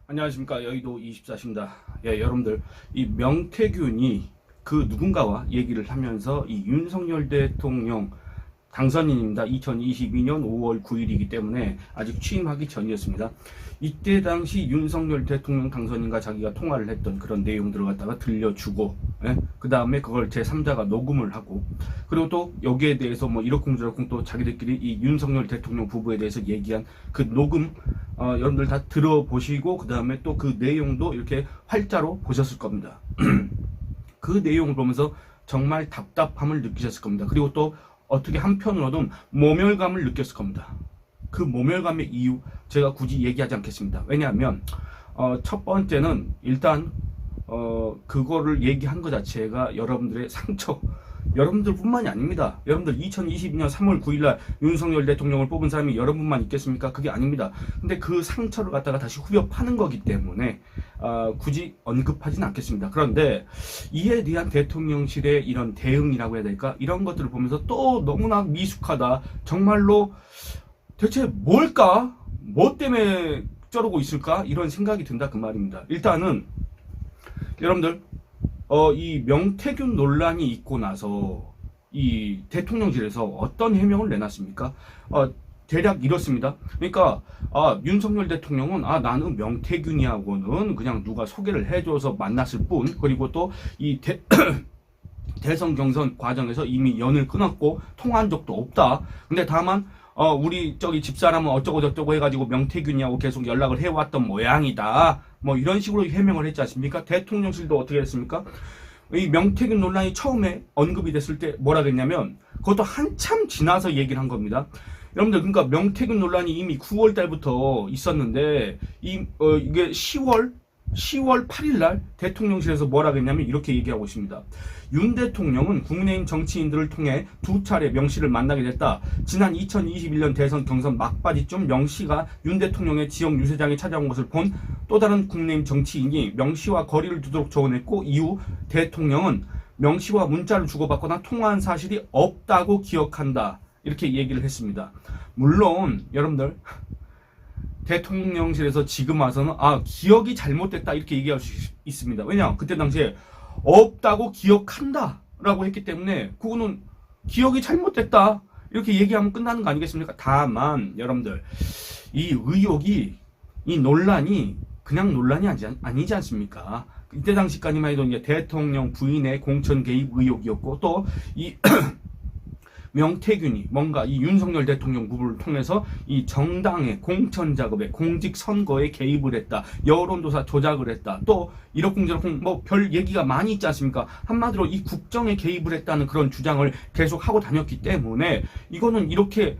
안녕하십니까. 여의도 24시입니다. 예, 여러분들, 이 명태균이 그 누군가와 얘기를 하면서 이 윤석열 대통령 당선인입니다. 2022년 5월 9일이기 때문에 아직 취임하기 전이었습니다. 이때 당시 윤석열 대통령 당선인과 자기가 통화를 했던 그런 내용들을 갖다가 들려주고, 그 다음에 그걸 제3자가 녹음을 하고, 그리고 또 여기에 대해서 뭐 이러쿵저러쿵 또 자기들끼리 이 윤석열 대통령 부부에 대해서 얘기한 그 녹음, 여러분들 다 들어보시고, 그 다음에 또 그 내용도 이렇게 활자로 보셨을 겁니다. 그 내용을 보면서 정말 답답함을 느끼셨을 겁니다. 그리고 또 어떻게 한편으로는 모멸감을 느꼈을 겁니다. 그 모멸감의 이유 제가 굳이 얘기하지 않겠습니다. 왜냐하면 첫 번째는 일단 그거를 얘기한 것 자체가 여러분들의 상처, 여러분들 뿐만이 아닙니다. 여러분들 2022년 3월 9일날 윤석열 대통령을 뽑은 사람이 여러분만 있겠습니까? 그게 아닙니다. 근데 그 상처를 갖다가 다시 후벼 파는 거기 때문에 굳이 언급하지는 않겠습니다. 그런데 이에 대한 대통령실의 이런 대응이라고 해야 될까? 이런 것들을 보면서 또 너무나 미숙하다. 정말로 대체 뭘까? 뭐 때문에 저러고 있을까? 이런 생각이 든다 그 말입니다. 일단은 여러분들 이 명태균 논란이 있고 나서 이 대통령실에서 어떤 해명을 내놨습니까? 대략 이렇습니다. 그러니까 윤석열 대통령은 나는 명태균이하고는 그냥 누가 소개를 해줘서 만났을 뿐, 그리고 또 이 대선 경선 과정에서 이미 연을 끊었고 통화한 적도 없다. 근데 다만 우리 저기 집사람은 어쩌고 저쩌고 해가지고 명태균이하고 계속 연락을 해왔던 모양이다. 뭐 이런 식으로 해명을 했지 않습니까? 대통령실도 어떻게 했습니까? 이 명태균 논란이 처음에 언급이 됐을 때 뭐라 그랬냐면 그것도 한참 지나서 얘기를 한 겁니다. 여러분들, 그러니까 명태균 논란이 이미 9월 달부터 있었는데 이게 10월 8일 날 대통령실에서 뭐라 그랬냐면 이렇게 얘기하고 있습니다. 윤 대통령은 국민의힘 정치인들을 통해 두 차례 명 씨를 만나게 됐다. 지난 2021년 대선 경선 막바지쯤 명 씨가 윤 대통령의 지역 유세장에 찾아온 것을 본 또 다른 국민의힘 정치인이 명 씨와 거리를 두도록 조언했고, 이후 대통령은 명 씨와 문자를 주고받거나 통화한 사실이 없다고 기억한다. 이렇게 얘기를 했습니다. 물론 여러분들, 대통령실에서 지금 와서는 기억이 잘못됐다 이렇게 얘기할 수 있습니다. 왜냐, 그때 당시에 없다고 기억한다 라고 했기 때문에 그거는 기억이 잘못됐다 이렇게 얘기하면 끝나는 거 아니겠습니까? 다만 여러분들, 이 의혹이, 이 논란이 그냥 논란이 아니지 않습니까? 이때 당시까지만 해도 이제 대통령 부인의 공천 개입 의혹이었고, 또 이 명태균이 뭔가 이 윤석열 대통령 부부를 통해서 이 정당의 공천 작업에, 공직 선거에 개입을 했다. 여론조사 조작을 했다. 또 이러쿵저러쿵 뭐 별 얘기가 많이 있지 않습니까? 한마디로 이 국정에 개입을 했다는 그런 주장을 계속 하고 다녔기 때문에 이거는 이렇게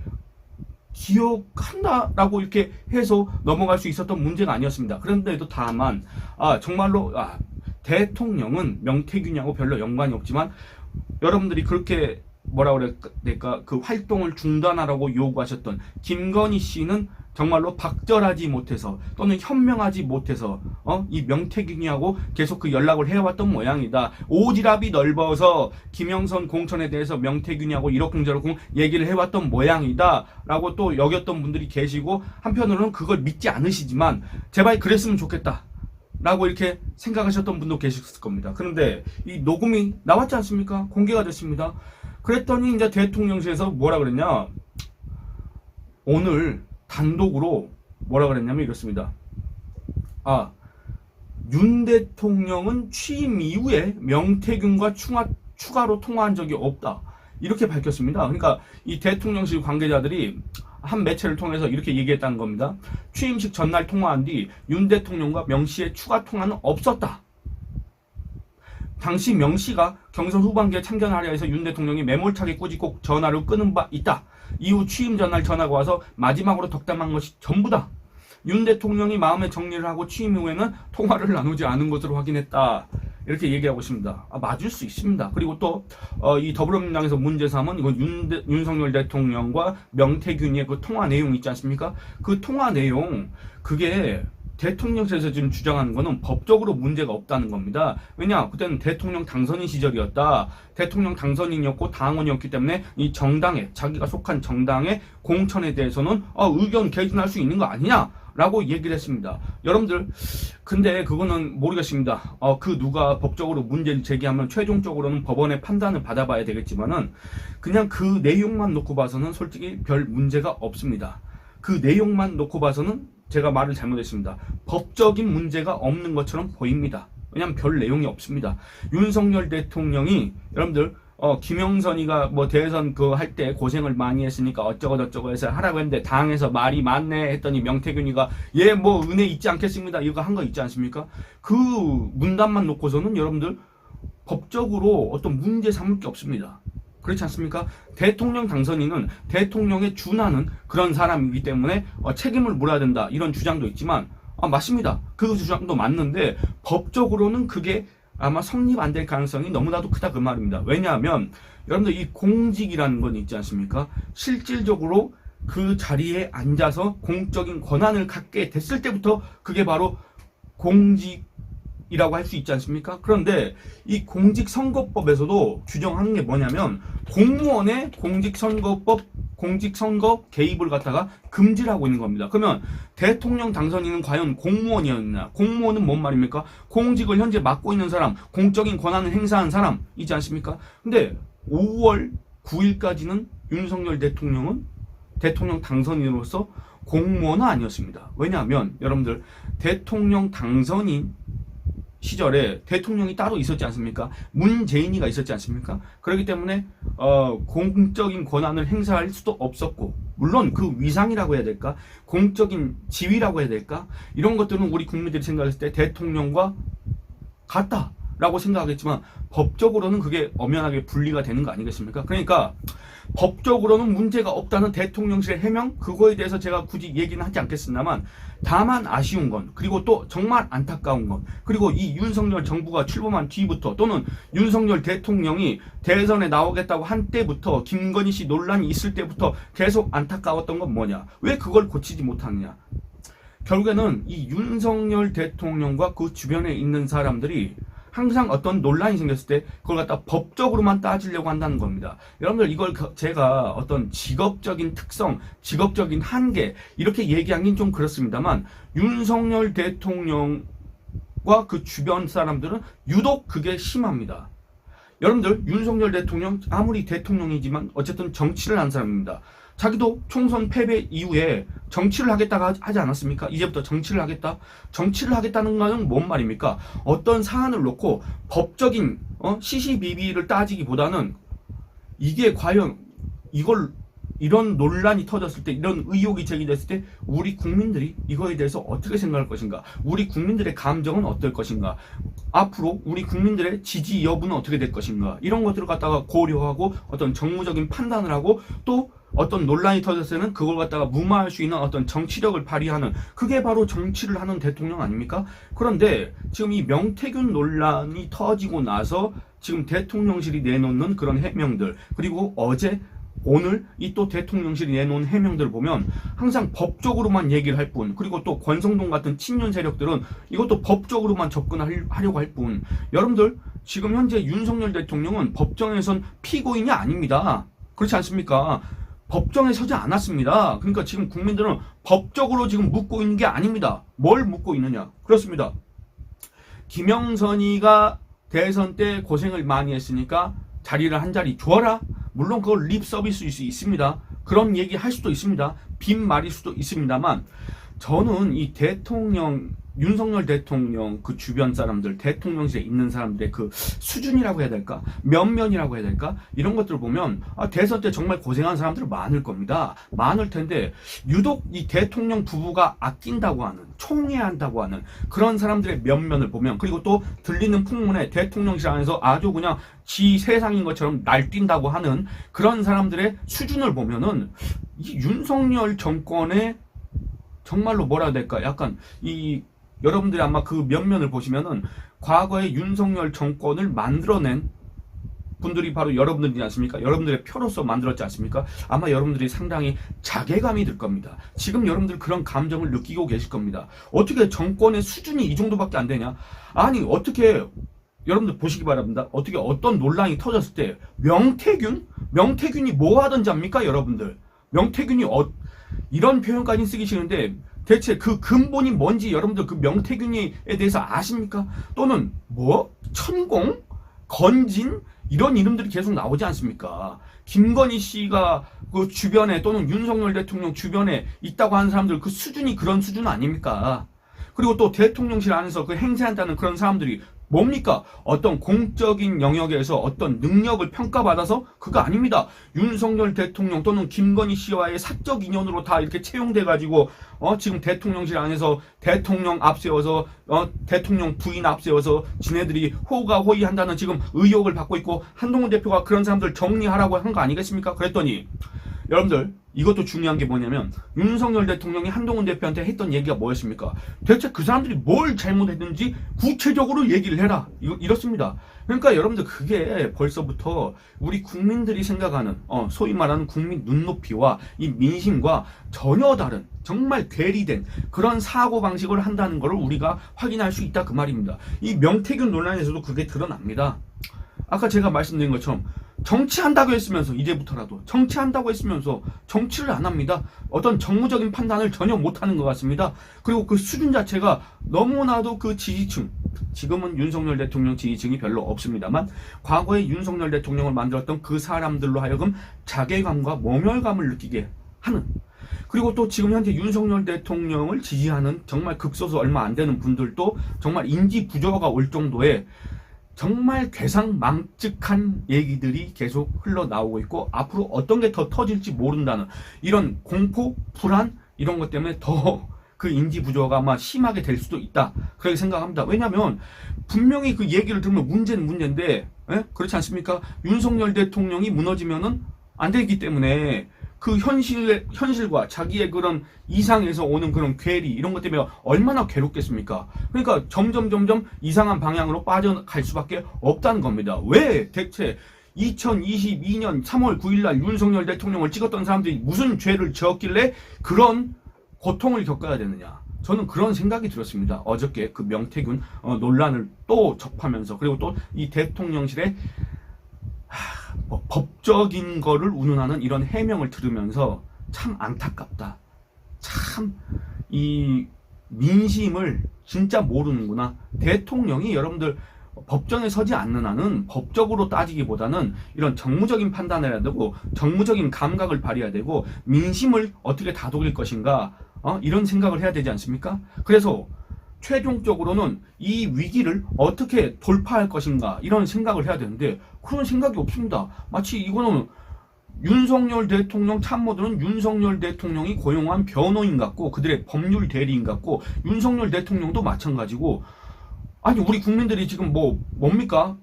기억한다라고 이렇게 해서 넘어갈 수 있었던 문제가 아니었습니다. 그런데도 다만 정말로 대통령은 명태균하고 별로 연관이 없지만 여러분들이 그렇게 뭐라 그래야 될까, 그 활동을 중단하라고 요구하셨던 김건희 씨는 정말로 박절하지 못해서 또는 현명하지 못해서 이 명태균이하고 계속 그 연락을 해왔던 모양이다. 오지랖이 넓어서 김영선 공천에 대해서 명태균이하고 이러쿵저러쿵 얘기를 해왔던 모양이다 라고 또 여겼던 분들이 계시고, 한편으로는 그걸 믿지 않으시지만 제발 그랬으면 좋겠다 라고 이렇게 생각하셨던 분도 계셨을 겁니다. 그런데 이 녹음이 나왔지 않습니까? 공개가 됐습니다. 그랬더니 이제 대통령실에서 뭐라 그랬냐, 오늘 단독으로 뭐라 그랬냐면 이렇습니다. 윤 대통령은 취임 이후에 명태균과 추가로 통화한 적이 없다. 이렇게 밝혔습니다. 그러니까 이 대통령실 관계자들이 한 매체를 통해서 이렇게 얘기했다는 겁니다. 취임식 전날 통화한 뒤 윤 대통령과 명 씨의 추가 통화는 없었다. 당시 명 씨가 경선 후반기에 참견하려 해서 윤 대통령이 매몰차게 꾸짖고 전화를 끊은 바 있다. 이후 취임 전날 전화가 와서 마지막으로 덕담한 것이 전부다. 윤 대통령이 마음의 정리를 하고 취임 후에는 통화를 나누지 않은 것으로 확인했다. 이렇게 얘기하고 있습니다. 맞을 수 있습니다. 그리고 또 이 더불어민주당에서 문제 삼은 이건 윤석열 대통령과 명태균의 그 통화 내용 있지 않습니까? 그 통화 내용, 그게 대통령실에서 지금 주장하는 거는 법적으로 문제가 없다는 겁니다. 왜냐, 그때는 대통령 당선인 시절이었다. 대통령 당선인이었고 당원이었기 때문에 이 정당에, 자기가 속한 정당의 공천에 대해서는 의견 개진할 수 있는 거 아니냐 라고 얘기를 했습니다. 여러분들, 근데 그거는 모르겠습니다. 그 누가 법적으로 문제를 제기하면 최종적으로는 법원의 판단을 받아봐야 되겠지만은 그냥 그 내용만 놓고 봐서는 솔직히 별 문제가 없습니다. 그 내용만 놓고 봐서는 제가 말을 잘못했습니다. 법적인 문제가 없는 것처럼 보입니다. 왜냐하면 별 내용이 없습니다. 윤석열 대통령이 여러분들 김영선이가 뭐 대선 그 할 때 고생을 많이 했으니까 어쩌고저쩌고 해서 하라고 했는데 당에서 말이 많네 했더니 명태균이가 예 뭐 은혜 있지 않겠습니다 이거 한 거 있지 않습니까? 그 문단만 놓고서는 여러분들 법적으로 어떤 문제 삼을 게 없습니다. 그렇지 않습니까? 대통령 당선인은 대통령에 준하는 그런 사람이기 때문에 책임을 물어야 된다 이런 주장도 있지만 맞습니다. 그 주장도 맞는데 법적으로는 그게 아마 성립 안 될 가능성이 너무나도 크다 그 말입니다. 왜냐하면 여러분들 이 공직이라는 건 있지 않습니까? 실질적으로 그 자리에 앉아서 공적인 권한을 갖게 됐을 때부터 그게 바로 공직이라고 할 수 있지 않습니까? 그런데 이 공직선거법에서도 규정하는 게 뭐냐면 공무원의 공직선거 개입을 갖다가 금지를 하고 있는 겁니다. 그러면 대통령 당선인은 과연 공무원이었느냐? 공무원은 뭔 말입니까? 공직을 현재 맡고 있는 사람, 공적인 권한을 행사한 사람이지 않습니까? 근데 5월 9일까지는 윤석열 대통령은 대통령 당선인으로서 공무원은 아니었습니다. 왜냐하면 여러분들 대통령 당선인 시절에 대통령이 따로 있었지 않습니까? 문재인이가 있었지 않습니까? 그렇기 때문에 공적인 권한을 행사할 수도 없었고 물론 그 위상이라고 해야 될까? 공적인 지위라고 해야 될까? 이런 것들은 우리 국민들이 생각했을 때 대통령과 같다라고 생각하겠지만 법적으로는 그게 엄연하게 분리가 되는 거 아니겠습니까? 그러니까 법적으로는 문제가 없다는 대통령실의 해명 그거에 대해서 제가 굳이 얘기는 하지 않겠습니다만 다만 아쉬운 건 그리고 또 정말 안타까운 건 그리고 이 윤석열 정부가 출범한 뒤부터 또는 윤석열 대통령이 대선에 나오겠다고 한 때부터 김건희 씨 논란이 있을 때부터 계속 안타까웠던 건 뭐냐 왜 그걸 고치지 못하느냐 결국에는 이 윤석열 대통령과 그 주변에 있는 사람들이 항상 어떤 논란이 생겼을 때 그걸 갖다 법적으로만 따지려고 한다는 겁니다. 여러분들 이걸 제가 어떤 직업적인 특성, 직업적인 한계 이렇게 얘기하긴 좀 그렇습니다만 윤석열 대통령과 그 주변 사람들은 유독 그게 심합니다. 여러분들 윤석열 대통령 아무리 대통령이지만 어쨌든 정치를 한 사람입니다. 자기도 총선 패배 이후에 정치를 하겠다고 하지 않았습니까? 이제부터 정치를 하겠다? 정치를 하겠다는 것은 뭔 말입니까? 어떤 사안을 놓고 법적인 시시비비를 따지기보다는 이게 과연 이런 논란이 터졌을 때 이런 의혹이 제기됐을 때 우리 국민들이 이거에 대해서 어떻게 생각할 것인가 우리 국민들의 감정은 어떨 것인가 앞으로 우리 국민들의 지지 여부는 어떻게 될 것인가 이런 것들을 갖다가 고려하고 어떤 정무적인 판단을 하고 또 어떤 논란이 터졌을 때는 그걸 갖다가 무마할 수 있는 어떤 정치력을 발휘하는 그게 바로 정치를 하는 대통령 아닙니까? 그런데 지금 이 명태균 논란이 터지고 나서 지금 대통령실이 내놓는 그런 해명들 그리고 어제 오늘 이 또 대통령실이 내놓은 해명들을 보면 항상 법적으로만 얘기를 할 뿐 그리고 또 권성동 같은 친윤 세력들은 이것도 법적으로만 접근하려고 할 뿐 여러분들 지금 현재 윤석열 대통령은 법정에선 피고인이 아닙니다. 그렇지 않습니까? 법정에 서지 않았습니다. 그러니까 지금 국민들은 법적으로 지금 묻고 있는 게 아닙니다. 뭘 묻고 있느냐? 그렇습니다. 김영선이가 대선 때 고생을 많이 했으니까 자리를 한 자리 줘라. 물론 그걸 립 서비스일 수 있습니다. 그런 얘기 할 수도 있습니다. 빈말일 수도 있습니다만 저는 이 윤석열 대통령 그 주변 사람들 대통령실에 있는 사람들의 그 수준이라고 해야 될까 면면이라고 해야 될까 이런 것들을 보면 대선 때 정말 고생한 사람들 많을 겁니다. 많을 텐데 유독 이 대통령 부부가 아낀다고 하는 총애한다고 하는 그런 사람들의 면면을 보면 그리고 또 들리는 풍문에 대통령실 안에서 아주 그냥 지 세상인 것처럼 날뛴다고 하는 그런 사람들의 수준을 보면은 이 윤석열 정권의 정말로 뭐라 해야 될까 약간 여러분들이 아마 그 면면을 보시면은 과거에 윤석열 정권을 만들어낸 분들이 바로 여러분들이지 않습니까? 여러분들의 표로서 만들었지 않습니까? 아마 여러분들이 상당히 자괴감이 들 겁니다. 지금 여러분들 그런 감정을 느끼고 계실 겁니다. 어떻게 정권의 수준이 이 정도밖에 안 되냐? 아니 어떻게 여러분들 보시기 바랍니다. 어떻게 어떤 논란이 터졌을 때 명태균이 뭐 하던지 압니까? 여러분들 명태균이 이런 표현까지 쓰기 싫은데 대체 그 근본이 뭔지 여러분들 그 명태균에 대해서 아십니까? 또는 뭐 천공, 건진 이런 이름들이 계속 나오지 않습니까? 김건희 씨가 그 주변에 또는 윤석열 대통령 주변에 있다고 하는 사람들 그 수준이 그런 수준 아닙니까? 그리고 또 대통령실 안에서 그 행세한다는 그런 사람들이 뭡니까? 어떤 공적인 영역에서 어떤 능력을 평가받아서 그거 아닙니다. 윤석열 대통령 또는 김건희 씨와의 사적 인연으로 다 이렇게 채용돼가지고 지금 대통령실 안에서 대통령 앞세워서 대통령 부인 앞세워서 지네들이 호가호위한다는 지금 의혹을 받고 있고 한동훈 대표가 그런 사람들 정리하라고 한 거 아니겠습니까? 그랬더니 여러분들 이것도 중요한 게 뭐냐면 윤석열 대통령이 한동훈 대표한테 했던 얘기가 뭐였습니까? 대체 그 사람들이 뭘 잘못했는지 구체적으로 얘기를 해라. 이렇습니다. 그러니까 여러분들 그게 벌써부터 우리 국민들이 생각하는 소위 말하는 국민 눈높이와 이 민심과 전혀 다른 정말 괴리된 그런 사고방식을 한다는 것을 우리가 확인할 수 있다 그 말입니다. 이 명태균 논란에서도 그게 드러납니다. 아까 제가 말씀드린 것처럼 정치한다고 했으면서 이제부터라도 정치한다고 했으면서 정치를 안 합니다. 어떤 정무적인 판단을 전혀 못하는 것 같습니다. 그리고 그 수준 자체가 너무나도 그 지지층, 지금은 윤석열 대통령 지지층이 별로 없습니다만 과거에 윤석열 대통령을 만들었던 그 사람들로 하여금 자괴감과 모멸감을 느끼게 하는, 그리고 또 지금 현재 윤석열 대통령을 지지하는 정말 극소수 얼마 안 되는 분들도 정말 인지 부조화가 올 정도의 정말 괴상망측한 얘기들이 계속 흘러나오고 있고 앞으로 어떤 게 더 터질지 모른다는 이런 공포, 불안 이런 것 때문에 더 그 인지 부조화가 아마 심하게 될 수도 있다 그렇게 생각합니다. 왜냐하면 분명히 그 얘기를 들으면 문제는 문제인데 그렇지 않습니까? 윤석열 대통령이 무너지면은 안 되기 때문에 그 현실과 자기의 그런 이상에서 오는 그런 괴리 이런 것 때문에 얼마나 괴롭겠습니까? 그러니까 점점 이상한 방향으로 빠져갈 수밖에 없다는 겁니다. 왜 대체 2022년 3월 9일 날 윤석열 대통령을 찍었던 사람들이 무슨 죄를 지었길래 그런 고통을 겪어야 되느냐? 저는 그런 생각이 들었습니다. 어저께 그 명태균 논란을 또 접하면서 그리고 또 이 대통령실의 법적인 거를 운운하는 이런 해명을 들으면서 참 안타깝다. 참 이 민심을 진짜 모르는구나. 대통령이 여러분들 법정에 서지 않는 한은 법적으로 따지기보다는 이런 정무적인 판단을 해야 되고 정무적인 감각을 발휘해야 되고 민심을 어떻게 다독일 것인가 이런 생각을 해야 되지 않습니까? 그래서 최종적으로는 이 위기를 어떻게 돌파할 것인가 이런 생각을 해야 되는데 그런 생각이 없습니다. 마치 이거는 윤석열 대통령 참모들은 윤석열 대통령이 고용한 변호인 같고 그들의 법률 대리인 같고 윤석열 대통령도 마찬가지고 아니 우리 국민들이 지금 뭡니까?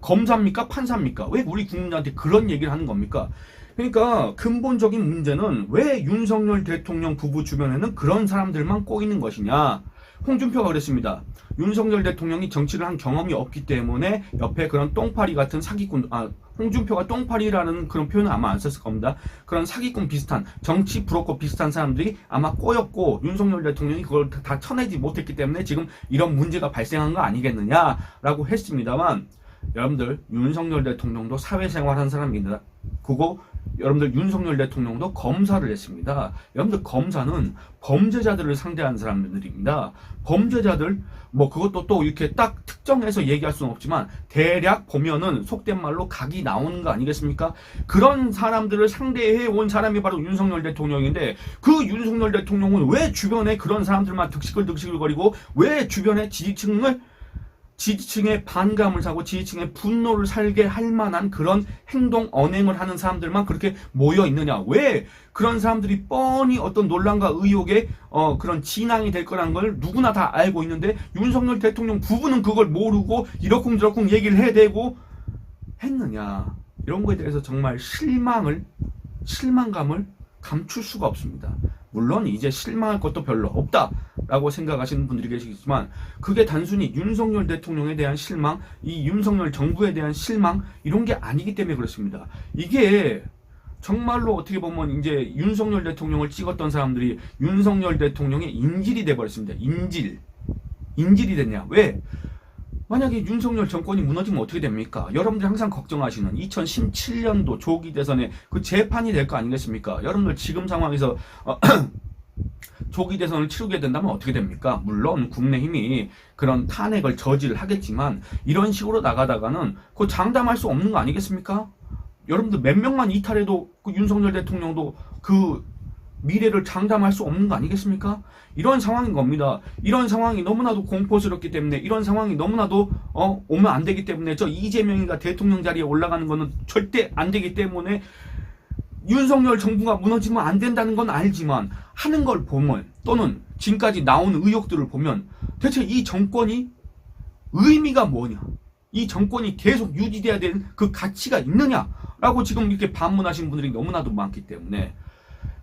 검사입니까? 판사입니까? 왜 우리 국민들한테 그런 얘기를 하는 겁니까? 그러니까 근본적인 문제는 왜 윤석열 대통령 부부 주변에는 그런 사람들만 꼬이는 것이냐? 홍준표가 그랬습니다. 윤석열 대통령이 정치를 한 경험이 없기 때문에 옆에 그런 똥파리 같은 사기꾼, 홍준표가 똥파리라는 그런 표현은 아마 안 썼을 겁니다. 그런 사기꾼 비슷한, 정치 브로커 비슷한 사람들이 아마 꼬였고 윤석열 대통령이 그걸 다 쳐내지 못했기 때문에 지금 이런 문제가 발생한 거 아니겠느냐라고 했습니다만 여러분들 윤석열 대통령도 사회생활 한 사람입니다. 그거 여러분들 윤석열 대통령도 검사를 했습니다. 여러분들 검사는 범죄자들을 상대하는 사람들입니다. 범죄자들 그것도 또 이렇게 딱 특정해서 얘기할 수는 없지만 대략 보면은 속된 말로 각이 나오는 거 아니겠습니까? 그런 사람들을 상대해 온 사람이 바로 윤석열 대통령인데 그 윤석열 대통령은 왜 주변에 그런 사람들만 득시글거리고 왜 주변에 지지층의 반감을 사고 지지층의 분노를 살게 할 만한 그런 행동, 언행을 하는 사람들만 그렇게 모여 있느냐? 왜 그런 사람들이 뻔히 어떤 논란과 의혹에 그런 진앙이 될 거라는 걸 누구나 다 알고 있는데 윤석열 대통령 부부는 그걸 모르고 이러쿵저러쿵 얘기를 해대고 했느냐? 이런 거에 대해서 정말 실망감을 감출 수가 없습니다. 물론 이제 실망할 것도 별로 없다라고 생각하시는 분들이 계시겠지만 그게 단순히 윤석열 대통령에 대한 실망, 이 윤석열 정부에 대한 실망 이런 게 아니기 때문에 그렇습니다. 이게 정말로 어떻게 보면 이제 윤석열 대통령을 찍었던 사람들이 윤석열 대통령의 인질이 돼버렸습니다. 인질이 됐냐? 왜? 만약에 윤석열 정권이 무너지면 어떻게 됩니까? 여러분들이 항상 걱정하시는 2017년도 조기 대선에 그 재판이 될 거 아니겠습니까? 여러분들 지금 상황에서 조기 대선을 치르게 된다면 어떻게 됩니까? 물론 국민의힘이 그런 탄핵을 저지를 하겠지만 이런 식으로 나가다가는 그 장담할 수 없는 거 아니겠습니까? 여러분들 몇 명만 이탈해도 그 윤석열 대통령도 그 미래를 장담할 수 없는 거 아니겠습니까? 이런 상황인 겁니다. 이런 상황이 너무나도 공포스럽기 때문에, 이런 상황이 너무나도 오면 안 되기 때문에, 저 이재명이가 대통령 자리에 올라가는 거는 절대 안 되기 때문에 윤석열 정부가 무너지면 안 된다는 건 알지만 하는 걸 보면, 또는 지금까지 나온 의혹들을 보면 대체 이 정권이 의미가 뭐냐, 이 정권이 계속 유지돼야 되는 그 가치가 있느냐라고 지금 이렇게 반문하시는 분들이 너무나도 많기 때문에,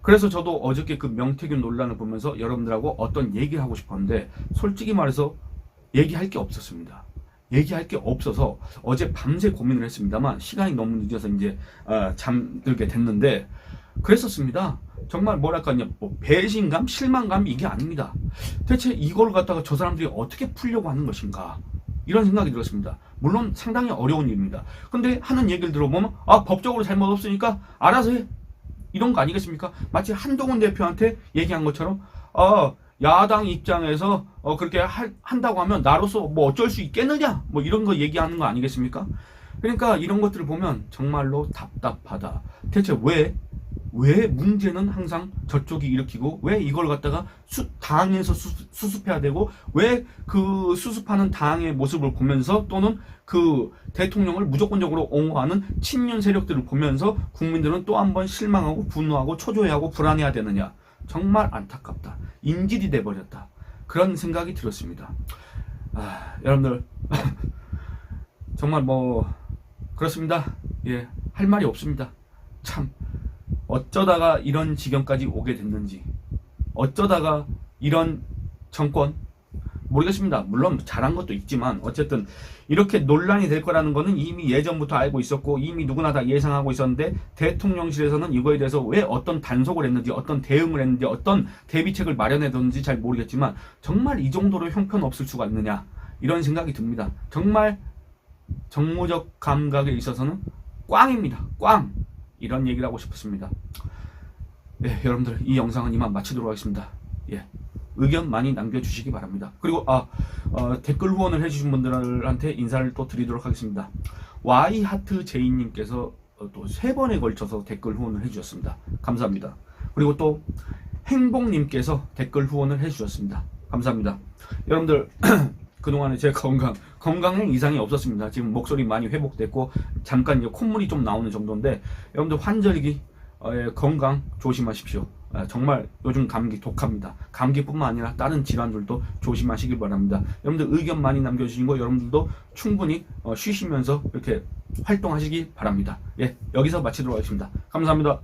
그래서 저도 어저께 그 명태균 논란을 보면서 여러분들하고 어떤 얘기를 하고 싶었는데 솔직히 말해서 얘기할 게 없었습니다. 얘기할 게 없어서 어제 밤새 고민을 했습니다만 시간이 너무 늦어서 이제 잠들게 됐는데, 그랬었습니다. 정말 뭐랄까요, 뭐 배신감, 실망감, 이게 아닙니다. 대체 이걸 갖다가 저 사람들이 어떻게 풀려고 하는 것인가, 이런 생각이 들었습니다. 물론 상당히 어려운 일입니다. 근데 하는 얘기를 들어보면 법적으로 잘못 없으니까 알아서 해, 이런 거 아니겠습니까? 마치 한동훈 대표한테 얘기한 것처럼 야당 입장에서 그렇게 한다고 하면 나로서 뭐 어쩔 수 있겠느냐, 뭐 이런 거 얘기하는 거 아니겠습니까? 그러니까 이런 것들을 보면 정말로 답답하다. 대체 왜 문제는 항상 저쪽이 일으키고, 왜 이걸 갖다가 당에서 수습해야 되고, 왜 그 수습하는 당의 모습을 보면서, 또는 그 대통령을 무조건적으로 옹호하는 친윤 세력들을 보면서 국민들은 또 한 번 실망하고 분노하고 초조해하고 불안해야 되느냐. 정말 안타깝다. 인질이 돼버렸다. 그런 생각이 들었습니다. 여러분들 정말 뭐 그렇습니다. 예, 할 말이 없습니다. 참 어쩌다가 이런 지경까지 오게 됐는지, 어쩌다가 이런 정권, 모르겠습니다. 물론 잘한 것도 있지만 어쨌든 이렇게 논란이 될 거라는 거는 이미 예전부터 알고 있었고 이미 누구나 다 예상하고 있었는데, 대통령실에서는 이거에 대해서 왜 어떤 단속을 했는지, 어떤 대응을 했는지, 어떤 대비책을 마련해뒀는지 잘 모르겠지만 정말 이 정도로 형편없을 수가 있느냐, 이런 생각이 듭니다. 정말 정무적 감각에 있어서는 꽝입니다. 꽝! 이런 얘기를 하고 싶었습니다. 예, 여러분들 이 영상은 이만 마치도록 하겠습니다. 예, 의견 많이 남겨주시기 바랍니다. 그리고 댓글 후원을 해주신 분들한테 인사를 또 드리도록 하겠습니다. Y하트제이님께서 또 3번에 걸쳐서 댓글 후원을 해주셨습니다. 감사합니다. 그리고 또 행복님께서 댓글 후원을 해주셨습니다. 감사합니다. 여러분들 그동안에 제 건강에 이상이 없었습니다. 지금 목소리 많이 회복됐고 잠깐 이제 콧물이 좀 나오는 정도인데, 여러분들 환절기 건강 조심하십시오. 정말 요즘 감기 독합니다. 감기뿐만 아니라 다른 질환들도 조심하시길 바랍니다. 여러분들 의견 많이 남겨주신 거, 여러분들도 충분히 쉬시면서 이렇게 활동하시기 바랍니다. 예, 여기서 마치도록 하겠습니다. 감사합니다.